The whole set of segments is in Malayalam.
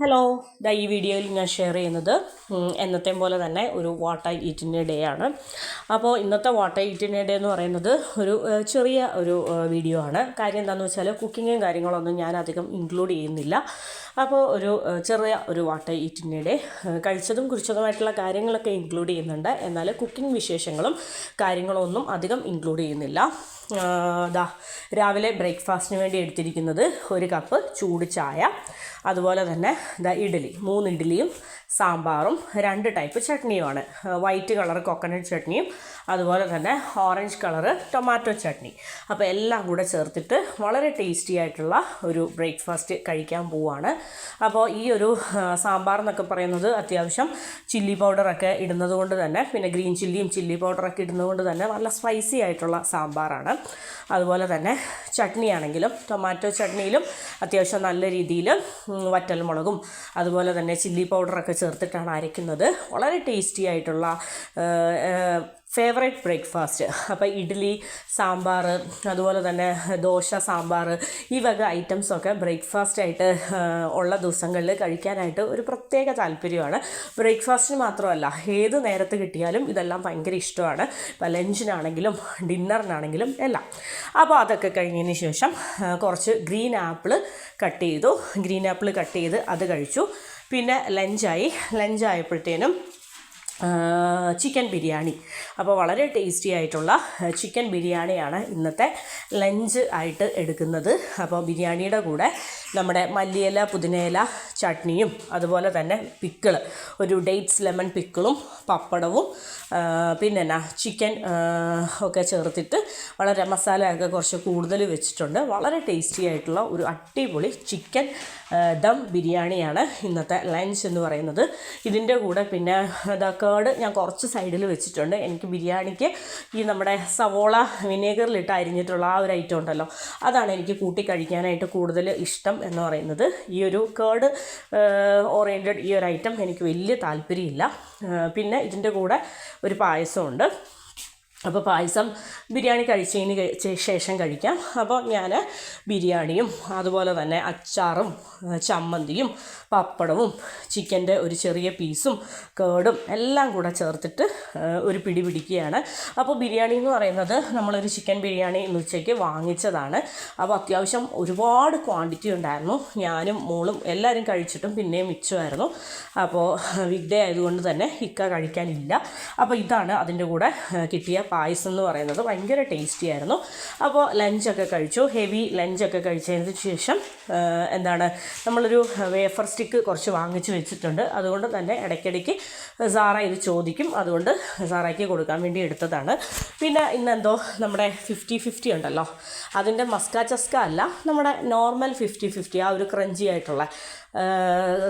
ഹലോ, ഈ വീഡിയോയിൽ ഞാൻ ഷെയർ ചെയ്യുന്നത് എന്നത്തെയും പോലെ തന്നെ ഒരു what I eat in a day ആണ്. അപ്പോൾ ഇന്നത്തെ what I eat in a day എന്ന് പറയുന്നത് ഒരു ചെറിയ ഒരു വീഡിയോ ആണ്. കാര്യം എന്താണെന്ന് വെച്ചാൽ കുക്കിങ്ങും കാര്യങ്ങളൊന്നും ഞാൻ അധികം ഇൻക്ലൂഡ് ചെയ്യുന്നില്ല. അപ്പോൾ ഒരു ചെറിയ ഒരു what I eat in a day, കഴിച്ചതും കുറിച്ചതുമായിട്ടുള്ള കാര്യങ്ങളൊക്കെ ഇൻക്ലൂഡ് ചെയ്യുന്നുണ്ട്. എന്നാൽ കുക്കിംഗ് വിശേഷങ്ങളും കാര്യങ്ങളൊന്നും അധികം ഇൻക്ലൂഡ് ചെയ്യുന്നില്ല. രാവിലെ ബ്രേക്ക്ഫാസ്റ്റിന് വേണ്ടി എടുത്തിരിക്കുന്നത് ഒരു കപ്പ് ചൂട് ചായ, അതുപോലെ തന്നെ ഇഡ്ഡലി, 3 ഇഡ്ഡലിയും സാമ്പാറും 2 ടൈപ്പ് ചട്നിയുമാണ്. വൈറ്റ് കളർ കൊക്കനട്ട് ചട്നിയും അതുപോലെ തന്നെ ഓറഞ്ച് കളറ് ടൊമാറ്റോ ചട്നി. അപ്പോൾ എല്ലാം കൂടെ ചേർത്തിട്ട് വളരെ ടേസ്റ്റി ആയിട്ടുള്ള ഒരു ബ്രേക്ക്ഫാസ്റ്റ് കഴിക്കാൻ പോവുകയാണ്. അപ്പോൾ ഈ ഒരു സാമ്പാർ എന്നൊക്കെ പറയുന്നത് അത്യാവശ്യം ചില്ലി പൗഡറൊക്കെ ഇടുന്നത് കൊണ്ട് തന്നെ, പിന്നെ ഗ്രീൻ ചില്ലിയും ചില്ലി പൗഡറൊക്കെ ഇടുന്നത് കൊണ്ട് തന്നെ നല്ല സ്പൈസി ആയിട്ടുള്ള സാമ്പാറാണ്. അതുപോലെ തന്നെ ചട്നി ആണെങ്കിലും ടൊമാറ്റോ ചട്നിയിലും അത്യാവശ്യം നല്ല രീതിയിൽ വറ്റൽമുളകും അതുപോലെ തന്നെ ചില്ലി പൗഡറൊക്കെ ചേർത്തിട്ടാണ് അരയ്ക്കുന്നത്. വളരെ ടേസ്റ്റി ആയിട്ടുള്ള ഫേവറേറ്റ് ബ്രേക്ക്ഫാസ്റ്റ്. അപ്പോൾ ഇഡ്ഡലി, സാമ്പാർ, അതുപോലെ തന്നെ ദോശ, സാമ്പാർ, ഈ വക ഐറ്റംസൊക്കെ ബ്രേക്ക്ഫാസ്റ്റായിട്ട് ഉള്ള ദിവസങ്ങളിൽ കഴിക്കാനായിട്ട് ഒരു പ്രത്യേക താല്പര്യമാണ്. ബ്രേക്ക്ഫാസ്റ്റിന് മാത്രമല്ല, ഏത് നേരത്ത് കിട്ടിയാലും ഇതെല്ലാം ഭയങ്കര ഇഷ്ടമാണ്. ഇപ്പോൾ ലഞ്ചിനാണെങ്കിലും ഡിന്നറിനാണെങ്കിലും എല്ലാം. അപ്പോൾ അതൊക്കെ കഴിഞ്ഞതിന് ശേഷം കുറച്ച് ഗ്രീൻ ആപ്പിൾ കട്ട് ചെയ്ത് അത് കഴിച്ചു. പിന്നെ ലഞ്ചായപ്പോഴത്തേനും ചിക്കൻ ബിരിയാണി. അപ്പോൾ വളരെ ടേസ്റ്റി ആയിട്ടുള്ള ചിക്കൻ ബിരിയാണിയാണ് ഇന്നത്തെ ലഞ്ച് ആയിട്ട് എടുക്കുന്നത്. അപ്പോൾ ബിരിയാണിയുടെ കൂടെ നമ്മുടെ മല്ലിയില പുതിനയില ചട്നിയും അതുപോലെ തന്നെ പിക്കിൾ, ഒരു ഡേറ്റ്സ് ലെമൺ പിക്കിളും പപ്പടവും പിന്നെ ചിക്കൻ ഒക്കെ ചേർത്തിട്ട് വളരെ മസാലയൊക്കെ കുറച്ച് കൂടുതൽ വെച്ചിട്ടുണ്ട്. വളരെ ടേസ്റ്റി ആയിട്ടുള്ള ഒരു അടിപൊളി ചിക്കൻ ദം ബിരിയാണിയാണ് ഇന്നത്തെ ലഞ്ച് എന്ന് പറയുന്നത്. ഇതിൻ്റെ കൂടെ പിന്നെ കേട് ഞാൻ കുറച്ച് സൈഡിൽ വെച്ചിട്ടുണ്ട്. എനിക്ക് ബിരിയാണിക്ക് ഈ നമ്മുടെ സവോള വിനേഗറിലിട്ട് അരിഞ്ഞിട്ടുള്ള ആ ഒരു ഐറ്റം ഉണ്ടല്ലോ, അതാണ് എനിക്ക് കൂട്ടി കഴിക്കാനായിട്ട് കൂടുതൽ ഇഷ്ടം എന്ന് പറയുന്നത്. ഈ ഒരു കേട് ഓറിയൻറ്റഡ് ഈ ഒരു ഐറ്റം എനിക്ക് വലിയ താല്പര്യമില്ല. പിന്നെ ഇതിൻ്റെ കൂടെ ഒരു പായസമുണ്ട്. അപ്പോൾ പായസം ബിരിയാണി കഴിച്ചതിന് ശേഷം കഴിക്കാം. അപ്പോൾ ഞാൻ ബിരിയാണിയും അതുപോലെ തന്നെ അച്ചാറും ചമ്മന്തിയും പപ്പടവും ചിക്കൻ്റെ ഒരു ചെറിയ പീസും കേടും എല്ലാം കൂടെ ചേർത്തിട്ട് ഒരു പിടി പിടിക്കുകയാണ്. അപ്പോൾ ബിരിയാണി എന്ന് പറയുന്നത് നമ്മളൊരു ചിക്കൻ ബിരിയാണി ഇന്ന് ഉച്ചയ്ക്ക് വാങ്ങിച്ചതാണ്. അപ്പോൾ അത്യാവശ്യം ഒരുപാട് ക്വാണ്ടിറ്റി ഉണ്ടായിരുന്നു. ഞാനും മോളും എല്ലാവരും കഴിച്ചിട്ടും പിന്നെയും മിച്ചമായിരുന്നു. അപ്പോൾ വീക്ക് ഡേ ആയതുകൊണ്ട് തന്നെ ഇക്ക കഴിക്കാനില്ല. അപ്പോൾ ഇതാണ് അതിൻ്റെ കൂടെ കിട്ടിയ പായസം എന്ന് പറയുന്നത്. ഭയങ്കര ടേസ്റ്റി ആയിരുന്നു. അപ്പോൾ ലഞ്ചൊക്കെ കഴിച്ചു. ഹെവി ലഞ്ചൊക്കെ കഴിച്ചതിന് ശേഷം നമ്മളൊരു വേഫർ സ്റ്റിക്ക് കുറച്ച് വാങ്ങിച്ച് വെച്ചിട്ടുണ്ട്. അതുകൊണ്ട് തന്നെ ഇടയ്ക്കിടയ്ക്ക് സാറ ഇത് ചോദിക്കും. അതുകൊണ്ട് സാറയ്ക്ക് കൊടുക്കാൻ വേണ്ടി എടുത്തതാണ്. പിന്നെ ഇന്നെന്തോ നമ്മുടെ 50-50 ഉണ്ടല്ലോ, അതിൻ്റെ മസ്ക ചസ്ക അല്ല, നമ്മുടെ നോർമൽ 50-50, ആ ഒരു ക്രഞ്ചി ആയിട്ടുള്ള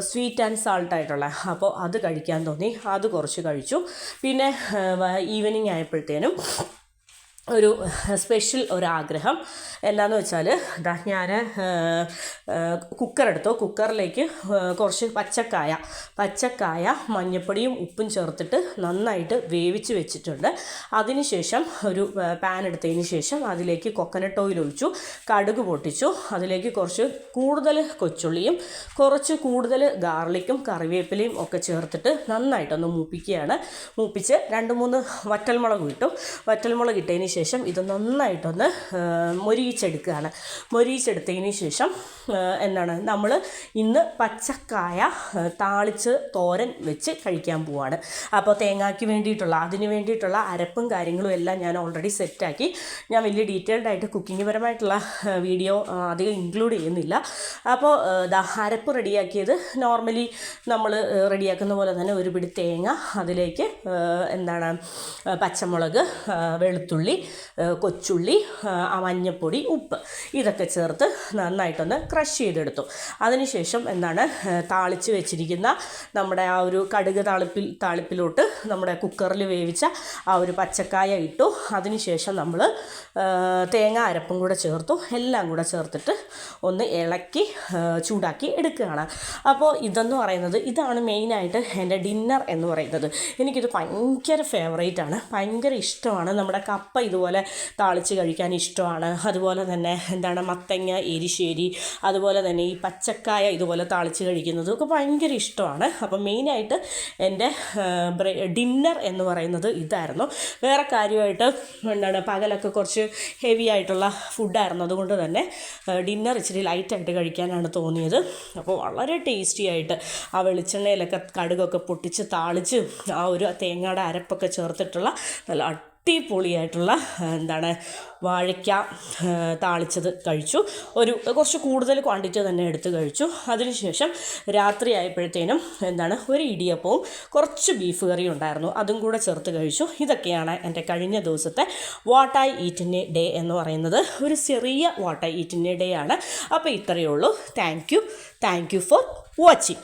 സ്വീറ്റ് ആൻഡ് സാൾട്ട് ആയിട്ടുള്ള, അപ്പോൾ അത് കഴിക്കാൻ തോന്നി, അത് കുറച്ച് കഴിച്ചു. പിന്നെ ഈവനിങ് ആയപ്പോഴത്തേനും ഒരു സ്പെഷ്യൽ ഒരാഗ്രഹം എന്താണെന്ന് വെച്ചാൽ, ഞാൻ കുക്കറെടുത്തു. കുക്കറിലേക്ക് കുറച്ച് പച്ചക്കായ മഞ്ഞൾപ്പൊടിയും ഉപ്പും ചേർത്തിട്ട് നന്നായിട്ട് വേവിച്ച് വെച്ചിട്ടുണ്ട്. അതിനുശേഷം ഒരു പാൻ എടുത്തതിന് ശേഷം അതിലേക്ക് കൊക്കനട്ട് ഓയിൽ ഒഴിച്ചു, കടുക് പൊട്ടിച്ചു. അതിലേക്ക് കുറച്ച് കൂടുതൽ കൊച്ചുള്ളിയും കുറച്ച് കൂടുതൽ ഗാർലിക്കും കറിവേപ്പിലയും ഒക്കെ ചേർത്തിട്ട് നന്നായിട്ടൊന്ന് മൂപ്പിച്ച് 2-3 വറ്റൽമുളക് ഇട്ടതിന് ശേഷം ഇത് നന്നായിട്ടൊന്ന് മൊരിയിച്ചെടുത്തതിന് ശേഷം നമ്മൾ ഇന്ന് പച്ചക്കായ താളിച്ച് തോരൻ വെച്ച് കഴിക്കാൻ പോവാണ്. അപ്പോൾ തേങ്ങയ്ക്ക് വേണ്ടിയിട്ടുള്ള അതിന് വേണ്ടിയിട്ടുള്ള അരപ്പും കാര്യങ്ങളും എല്ലാം ഞാൻ ഓൾറെഡി സെറ്റാക്കി. ഞാൻ വലിയ ഡീറ്റെയിൽഡ് ആയിട്ട് കുക്കിംഗ് പരമായിട്ടുള്ള വീഡിയോ അധികം ഇൻക്ലൂഡ് ചെയ്യുന്നില്ല. അപ്പോൾ അരപ്പ് റെഡിയാക്കിയത് നോർമലി നമ്മൾ റെഡിയാക്കുന്ന പോലെ തന്നെ ഒരു പിടി തേങ്ങ, അതിലേക്ക് പച്ചമുളക്, വെളുത്തുള്ളി, കൊച്ചുള്ളി, മഞ്ഞൾപ്പൊടി, ഉപ്പ്, ഇതൊക്കെ ചേർത്ത് നന്നായിട്ടൊന്ന് ക്രഷ് ചെയ്തെടുത്തു. അതിനുശേഷം താളിച്ച് വെച്ചിരിക്കുന്ന നമ്മുടെ ആ ഒരു കടുക് താളിപ്പിലോട്ട് നമ്മുടെ കുക്കറിൽ വേവിച്ച ആ ഒരു പച്ചക്കായ ഇട്ടു. അതിനുശേഷം നമ്മൾ തേങ്ങ അരപ്പും കൂടെ ചേർത്തു. എല്ലാം കൂടെ ചേർത്തിട്ട് ഒന്ന് ഇളക്കി ചൂടാക്കി എടുക്കുകയാണ്. അപ്പോൾ ഇതെന്ന് പറയുന്നത്, ഇതാണ് മെയിനായിട്ട് എൻ്റെ ഡിന്നർ എന്ന് പറയുന്നത്. എനിക്കിത് ഭയങ്കര ഫേവറേറ്റാണ്, ഭയങ്കര ഇഷ്ടമാണ്. നമ്മുടെ കപ്പ ഇതുപോലെ താളിച്ച് കഴിക്കാൻ ഇഷ്ടമാണ്. അതുപോലെ തന്നെ എന്താണ് മത്തങ്ങ എരിശ്ശേരി, അതുപോലെ തന്നെ ഈ പച്ചക്കായ ഇതുപോലെ താളിച്ച് കഴിക്കുന്നതും ഒക്കെ ഭയങ്കര ഇഷ്ടമാണ്. അപ്പം മെയിനായിട്ട് എൻ്റെ ഡിന്നർ എന്ന് പറയുന്നത് ഇതായിരുന്നു. വേറെ കാര്യമായിട്ട് എന്താണ് പകലൊക്കെ കുറച്ച് ഹെവി ആയിട്ടുള്ള ഫുഡായിരുന്നു, അതുകൊണ്ട് തന്നെ ഡിന്നർ ഇച്ചിരി ലൈറ്റായിട്ട് കഴിക്കാനാണ് തോന്നിയത്. അപ്പോൾ വളരെ ടേസ്റ്റി ആയിട്ട് ആ വെളിച്ചെണ്ണയിലൊക്കെ കടുകൊക്കെ പൊട്ടിച്ച് താളിച്ച് ആ ഒരു തേങ്ങയുടെ അരപ്പൊക്കെ ചേർത്തിട്ടുള്ള നല്ല അടിപൊളിയായിട്ടുള്ള എന്താണ് വാഴയ്ക്ക താളിച്ചത് കഴിച്ചു. കുറച്ച് കൂടുതൽ ക്വാണ്ടിറ്റി തന്നെ എടുത്ത് കഴിച്ചു. അതിനുശേഷം രാത്രി ആയപ്പോഴത്തേനും എന്താണ് ഒരു ഇടിയപ്പവും കുറച്ച് ബീഫ് കറിയും ഉണ്ടായിരുന്നു, അതും കൂടെ ചേർത്ത് കഴിച്ചു. ഇതൊക്കെയാണ് എൻ്റെ കഴിഞ്ഞ ദിവസത്തെ what I eat in a day എന്ന് പറയുന്നത്. ഒരു ചെറിയ what I eat in a day ആണ്. അപ്പോൾ ഇത്രയേ ഉള്ളൂ. Thank you for watching.